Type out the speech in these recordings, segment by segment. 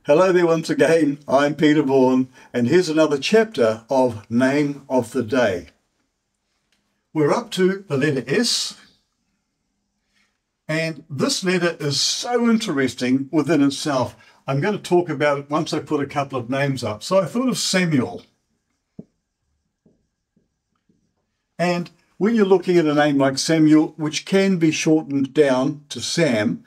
Hello there once again, I'm Peter Vaughan, and here's another chapter of Name of the Day. We're up to the letter S, and this letter is so interesting within itself. I'm going to talk about it once I put a couple of names up. So I thought of Samuel. And when you're looking at a name like Samuel, which can be shortened down to Sam,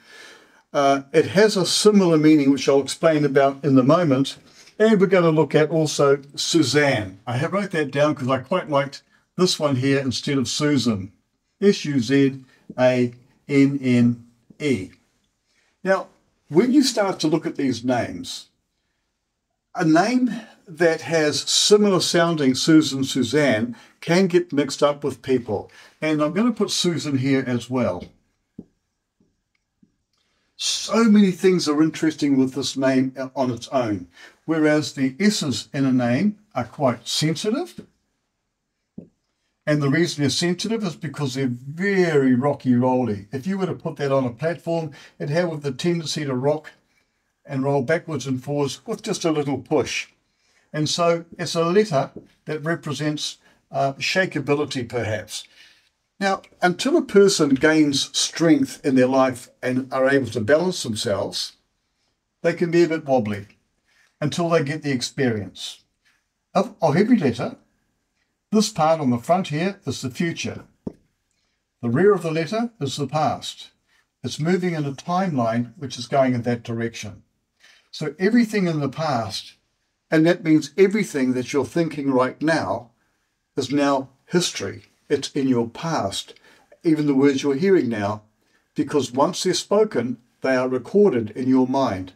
it has a similar meaning, which I'll explain about in a moment. And we're going to look at also Suzanne. I have wrote that down because I quite liked this one here instead of Susan. S-U-Z-A-N-N-E. Now, when you start to look at these names, a name that has similar sounding Susan, Suzanne can get mixed up with people. And I'm going to put Susan here as well. So many things are interesting with this name on its own, whereas the S's in a name are quite sensitive. And the reason they're sensitive is because they're very rocky-rolly. If you were to put that on a platform, it'd have the tendency to rock and roll backwards and forwards with just a little push. And so it's a letter that represents shakeability, perhaps. Now, until a person gains strength in their life and are able to balance themselves, they can be a bit wobbly until they get the experience. Of every letter, this part on the front here is the future. The rear of the letter is the past. It's moving in a timeline which is going in that direction. So everything in the past, and that means everything that you're thinking right now, is now history. It's in your past, even the words you're hearing now, because once they're spoken, they are recorded in your mind.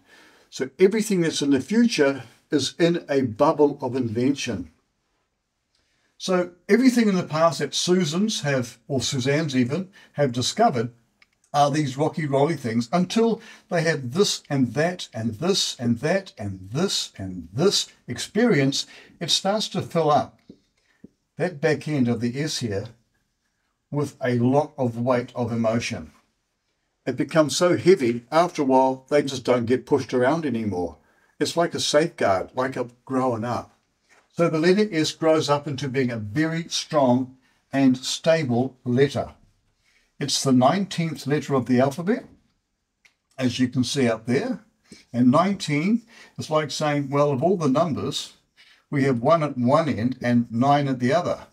So everything that's in the future is in a bubble of invention. So everything in the past that Susans have, or Suzanne's even, have discovered are these rocky-rolly things until they have this and that and this and that and this and this experience. It starts to fill up that back end of the S here with a lot of weight of emotion. It becomes so heavy, after a while, they just don't get pushed around anymore. It's like a safeguard, like a growing up. So the letter S grows up into being a very strong and stable letter. It's the 19th letter of the alphabet, as you can see up there. And 19 is like saying, well, of all the numbers, we have 1 at one end and 9 at the other.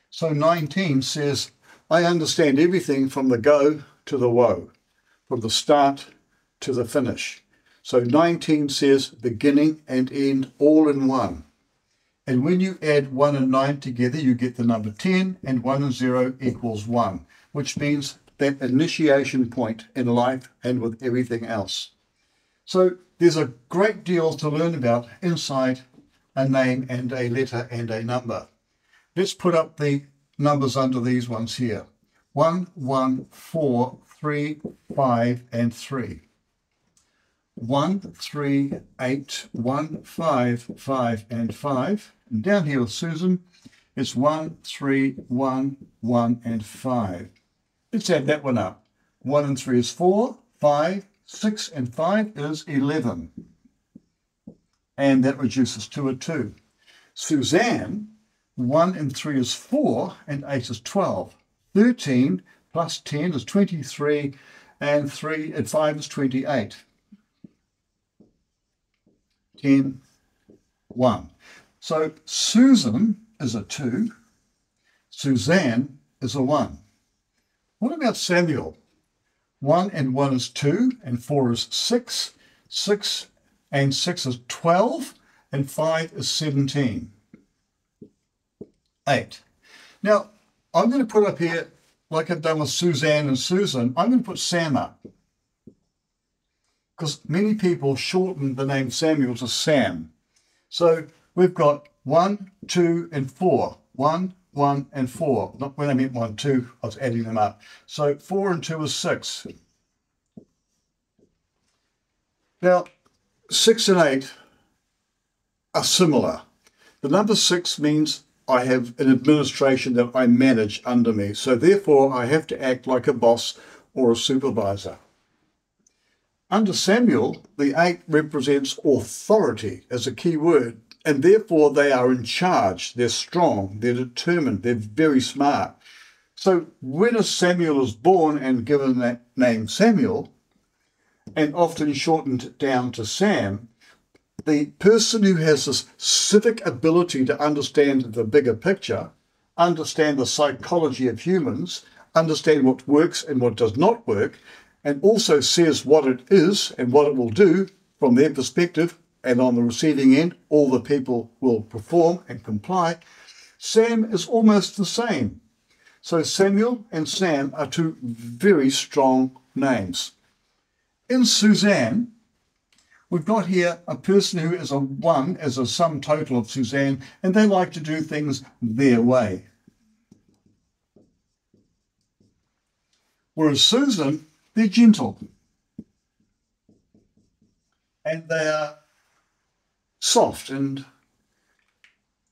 So 19 says, I understand everything from the go to the woe, from the start to the finish. So 19 says beginning and end all in one. And when you add 1 and 9 together, you get the number 10, and 1 and 0 equals 1, which means that initiation point in life and with everything else. So there's a great deal to learn about inside a name and a letter and a number. Let's put up the numbers under these ones here. 1, 1, 4, 3, 5, and 3. 1, 3, 8, 1, 5, 5, and 5. And down here with Susan, it's 1, 3, 1, 1, and 5. Let's add that one up. 1 and 3 is 4, 5, 6, and 5 is 11. And that reduces to a 2. Suzanne, 1 and 3 is 4, and 8 is 12. 13 plus 10 is 23, and 3 and 5 is 28. 10, 1. So Susan is a 2, Suzanne is a 1. What about Samuel? 1 and 1 is 2, and 4 is 6, 6 and 6 is 12, and 5 is 17. 8. Now, I'm going to put up here, like I've done with Suzanne and Susan, I'm going to put Sam up. Because many people shorten the name Samuel to Sam. So we've got 1, 2, and 4. 1, 1, and 4. Not when I meant 1, 2, I was adding them up. So 4 and 2 is 6. Now, 6 and 8 are similar. The number 6 means I have an administration that I manage under me. So therefore, I have to act like a boss or a supervisor. Under Samuel, the 8 represents authority as a key word, and therefore they are in charge. They're strong, they're determined, they're very smart. So when a Samuel is born and given that name Samuel, and often shortened down to Sam, the person who has this civic ability to understand the bigger picture, understand the psychology of humans, understand what works and what does not work, and also says what it is and what it will do from their perspective, and on the receiving end, all the people will perform and comply. Sam is almost the same. So Samuel and Sam are 2 very strong names. In Suzanne, we've got here a person who is a 1 as a sum total of Suzanne, and they like to do things their way. Whereas Susan, they're gentle. And they are soft and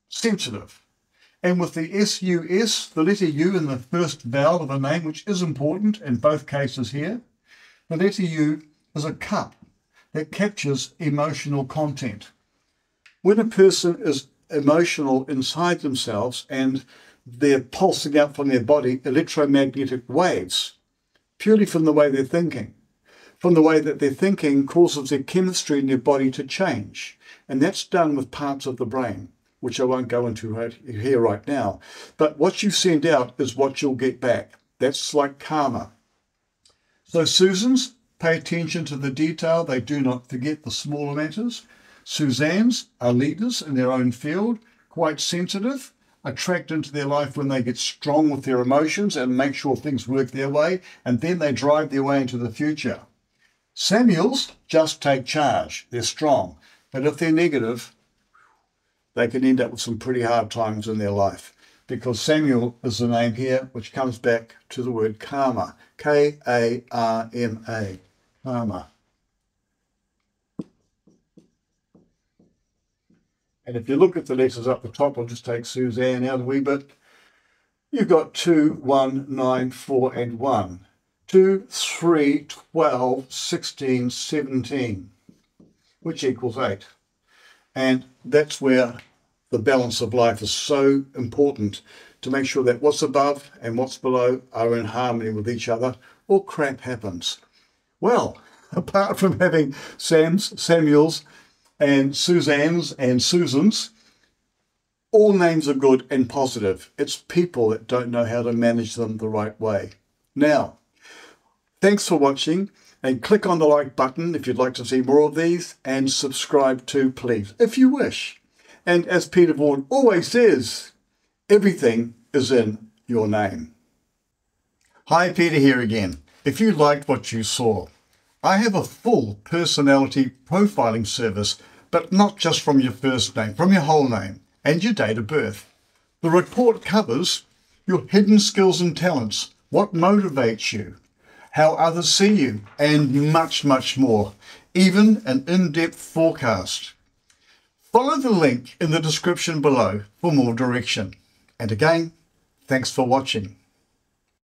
sensitive. And with the S-U-S, the letter U in the first vowel of a name, which is important in both cases here, the letter U is a cup that captures emotional content. When a person is emotional inside themselves and they're pulsing out from their body electromagnetic waves, purely from the way they're thinking, from the way that their thinking causes their chemistry in their body to change. And that's done with parts of the brain, which I won't go into here right now. But what you send out is what you'll get back. That's like karma. So Susans, pay attention to the detail. They do not forget the smaller matters. Suzannes are leaders in their own field, quite sensitive, attract into their life when they get strong with their emotions and make sure things work their way, and then they drive their way into the future. Samuels just take charge. They're strong. But if they're negative, they can end up with some pretty hard times in their life, because Samuel is the name here, which comes back to the word karma. K-A-R-M-A. Karma. And if you look at the letters up the top, I'll just take Suzanne out a wee bit. You've got 2, 1, 9, 4, and 1. 2, 3, 12, 16, 17, which equals 8. And that's where the balance of life is so important, to make sure that what's above and what's below are in harmony with each other, or crap happens. Well, apart from having Samuels, and Suzanne's and Susan's, all names are good and positive. It's people that don't know how to manage them the right way. Now, thanks for watching, and click on the like button if you'd like to see more of these, and subscribe too, please, if you wish. And as Peter Vaughan always says, everything is in your name. Hi, Peter here again. If you liked what you saw, I have a full personality profiling service, but not just from your first name, from your whole name and your date of birth. The report covers your hidden skills and talents, what motivates you, how others see you, and much, much more, even an in-depth forecast. Follow the link in the description below for more direction. And again, thanks for watching.